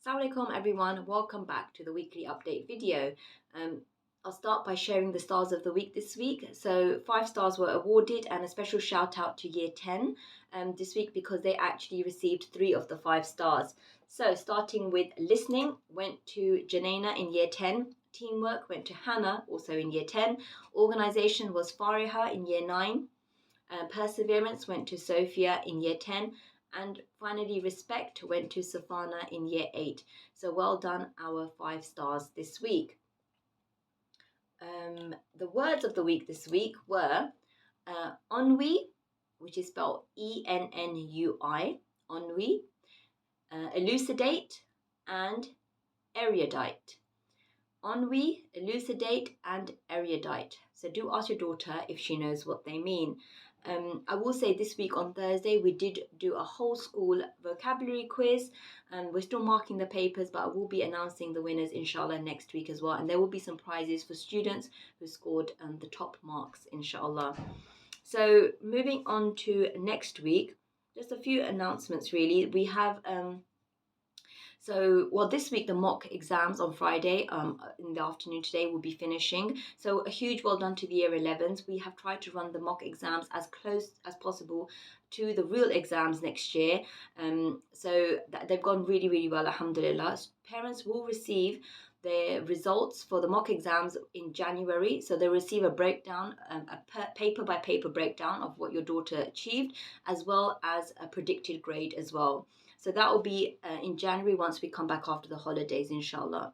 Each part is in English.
Assalamu alaikum everyone, welcome back to the weekly update video. I'll start by sharing the stars of the week this week. So 5 stars were awarded, and a special shout out to year 10 this week because they actually received 3 of the 5 stars. So starting with listening went to Janaina in year 10, teamwork went to Hannah also in year 10, organization was Fariha in year 9, perseverance went to Sophia in year 10, and finally respect went to Safana in year 8. So well done, our 5 stars this week. The words of the week this week were ennui, which is spelled Ennui, ennui, elucidate, and erudite. Ennui, elucidate, and erudite. So do ask your daughter if she knows what they mean. I will say this week on Thursday we did do a whole school vocabulary quiz, and we're still marking the papers, but I will be announcing the winners inshallah next week as well, and there will be some prizes for students who scored the top marks inshallah. So moving on to next week, just a few announcements really. We have this week the mock exams on Friday in the afternoon today will be finishing. So a huge well done to the year 11s. We have tried to run the mock exams as close as possible to the real exams next year. They've gone really, really well, alhamdulillah. Parents will receive their results for the mock exams in January. So they'll receive a breakdown, a paper by paper breakdown of what your daughter achieved, as well as a predicted grade as well. So that will be in January once we come back after the holidays, inshallah.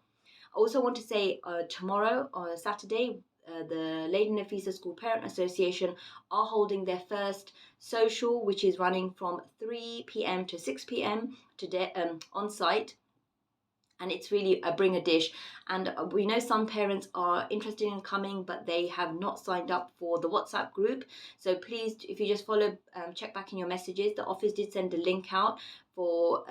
I also want to say tomorrow, or Saturday, the Lady Nafisa School Parent Association are holding their first social, which is running from 3 p.m. to 6 p.m. today on site. And it's really a bring a dish. And we know some parents are interested in coming, but they have not signed up for the WhatsApp group. So please, if you just follow, check back in your messages. The office did send a link out for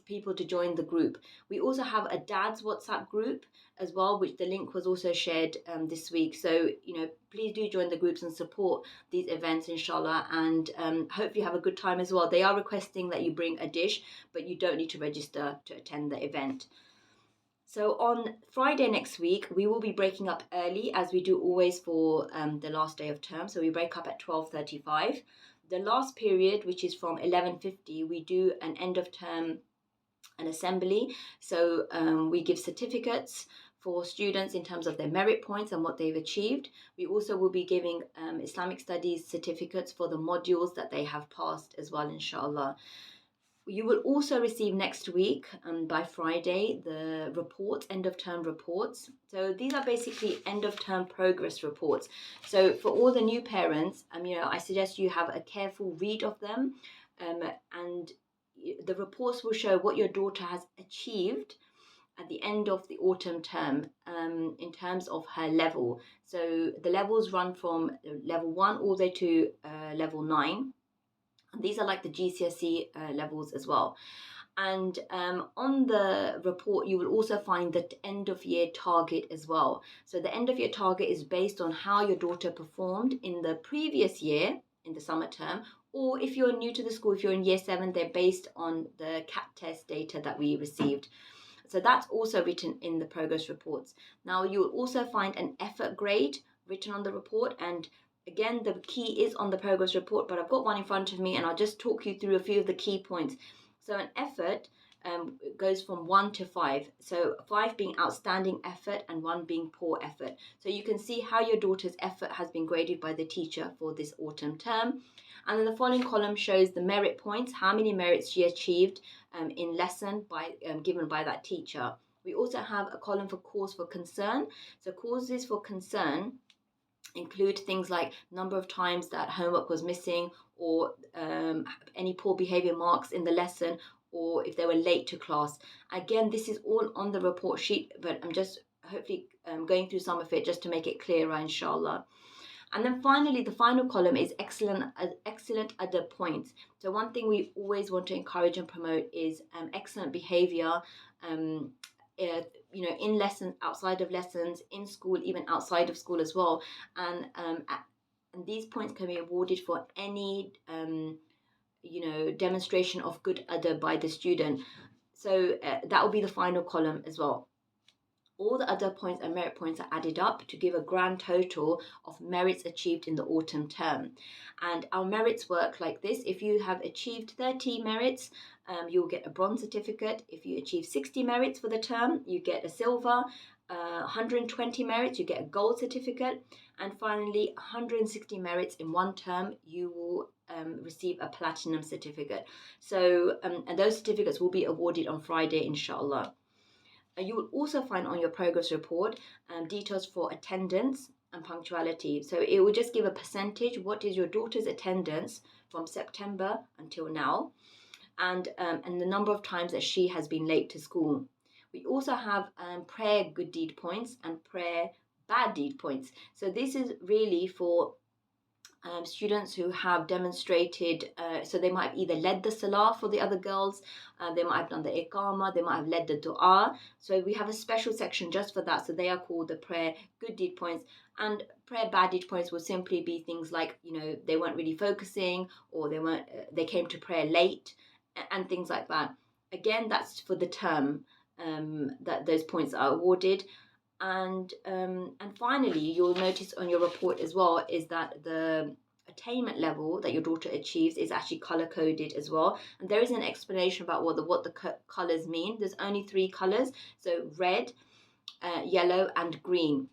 people to join the group. We also have a dad's WhatsApp group as well, which the link was also shared this week. So, please do join the groups and support these events, inshallah, and hopefully have a good time as well. They are requesting that you bring a dish, but you don't need to register to attend the event. So on Friday next week, we will be breaking up early, as we do always for the last day of term. So we break up at 12:35. The last period, which is from 11:50, we do an end of term, an assembly. So we give certificates for students in terms of their merit points and what they've achieved. We also will be giving Islamic studies certificates for the modules that they have passed as well, inshallah. You will also receive next week, by Friday, the reports, end of term reports. So these are basically end of term progress reports. So for all the new parents, I suggest you have a careful read of them, and the reports will show what your daughter has achieved at the end of the autumn term in terms of her level. So the levels run from level 1 all the way to level 9. These are like the GCSE levels as well. And on the report, you will also find the end of year target as well. So the end of year target is based on how your daughter performed in the previous year, in the summer term, or if you're new to the school, if you're in year 7, they're based on the CAT test data that we received. So that's also written in the progress reports. Now you'll also find an effort grade written on the report, and again, the key is on the progress report, but I've got one in front of me and I'll just talk you through a few of the key points. So an effort goes from 1 to 5. So 5 being outstanding effort and 1 being poor effort. So you can see how your daughter's effort has been graded by the teacher for this autumn term. And then the following column shows the merit points, how many merits she achieved in lesson given by that teacher. We also have a column for cause for concern. So causes for concern include things like number of times that homework was missing, or any poor behavior marks in the lesson, or if they were late to class. Again, this is all on the report sheet, but I'm just hopefully going through some of it just to make it clearer, inshallah. And then finally, the final column is excellent other points. So one thing we always want to encourage and promote is excellent behavior, in lessons, outside of lessons, in school, even outside of school as well. And these points can be awarded for any demonstration of good adab by the student. So that will be the final column as well. All the other points and merit points are added up to give a grand total of merits achieved in the autumn term. And our merits work like this. If you have achieved 30 merits, you'll get a bronze certificate. If you achieve 60 merits for the term, you get a silver. 120 merits, you get a gold certificate. And finally, 160 merits in one term, you will receive a platinum certificate. So, and those certificates will be awarded on Friday, inshallah. You will also find on your progress report details for attendance and punctuality. So it will just give a percentage. What is your daughter's attendance from September until now, and the number of times that she has been late to school. We also have prayer good deed points and prayer bad deed points. So this is really for students who have demonstrated, so they might have either led the salah for the other girls, they might have done the iqamah, they might have led the dua. So we have a special section just for that. So they are called the prayer good deed points. And prayer bad deed points will simply be things like, they weren't really focusing, or they came to prayer late, and things like that. Again, that's for the term that those points are awarded. And finally, you'll notice on your report as well is that the attainment level that your daughter achieves is actually color coded as well. And there is an explanation about what the colors mean. There's only 3 colors, so red, yellow, and green.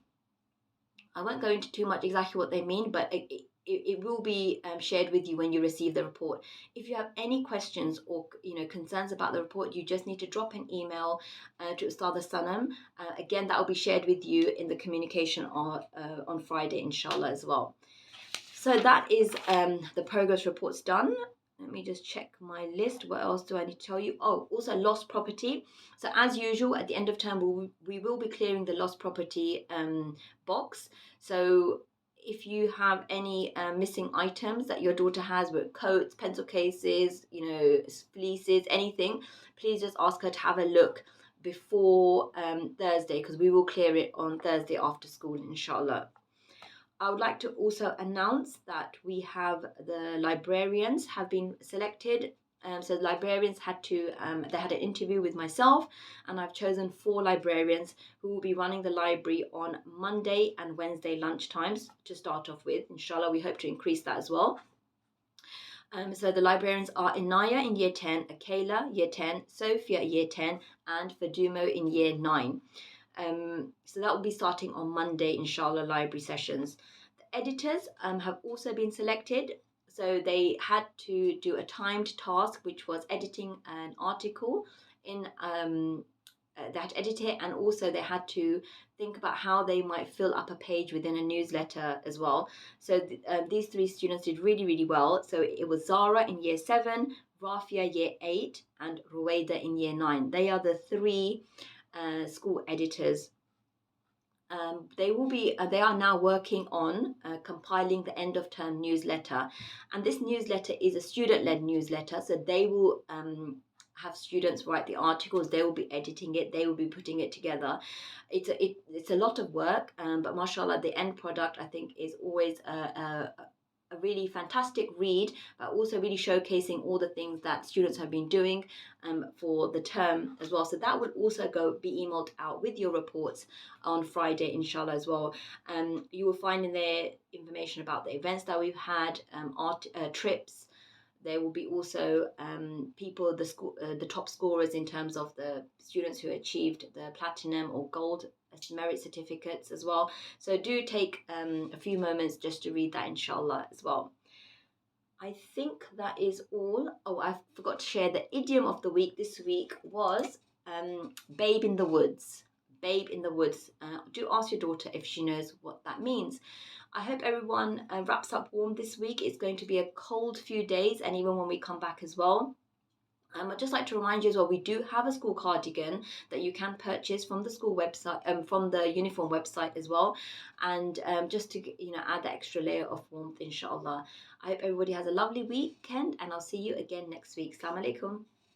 I won't go into too much exactly what they mean, but it will be shared with you when you receive the report. If you have any questions or concerns about the report, you just need to drop an email to Ustadha Sanam. Again, that will be shared with you in the communication on Friday, inshallah, as well. So that is the progress reports done. Let me just check my list. What else do I need to tell you? Oh, also lost property. So as usual, at the end of term, we will be clearing the lost property box. So if you have any missing items that your daughter has, with coats, pencil cases, fleeces, anything, please just ask her to have a look before Thursday, because we will clear it on Thursday after school, inshallah. I would like to also announce that we have the librarians have been selected. So the librarians had an interview with myself, and I've chosen 4 librarians who will be running the library on Monday and Wednesday lunchtimes to start off with. Inshallah, we hope to increase that as well. So the librarians are Inaya in year 10, Akela year 10, Sophia year 10, and Fadumo in year 9. So that will be starting on Monday, inshallah, library sessions. The editors have also been selected. So they had to do a timed task, which was editing an article in they had to edit it, and also they had to think about how they might fill up a page within a newsletter as well. So these 3 students did really, really well. So it was Zara in year 7, Rafia year 8, and Ruwaida in year 9. They are the 3 school editors. They are now working on compiling the end of term newsletter, and this newsletter is a student-led newsletter. So they will have students write the articles, they will be editing it, they will be putting it together. It's a lot of work, but mashallah, the end product, I think, is always a really fantastic read, but also really showcasing all the things that students have been doing for the term as well. So that will also be emailed out with your reports on Friday, inshallah, as well. You will find in there information about the events that we've had, trips. There will be also people, the top scorers in terms of the students who achieved the platinum or gold merit certificates as well. So do take a few moments just to read that, inshallah, as well. I think that is all. Oh, I forgot to share the idiom of the week. This week was babe in the woods. Babe in the woods. Do ask your daughter if she knows what that means. I hope everyone wraps up warm this week. It's going to be a cold few days, and even when we come back as well. I'd just like to remind you as well, we do have a school cardigan that you can purchase from the school website, from the uniform website as well, and just to add that extra layer of warmth, inshallah. I hope everybody has a lovely weekend, and I'll see you again next week. Assalamu alaikum.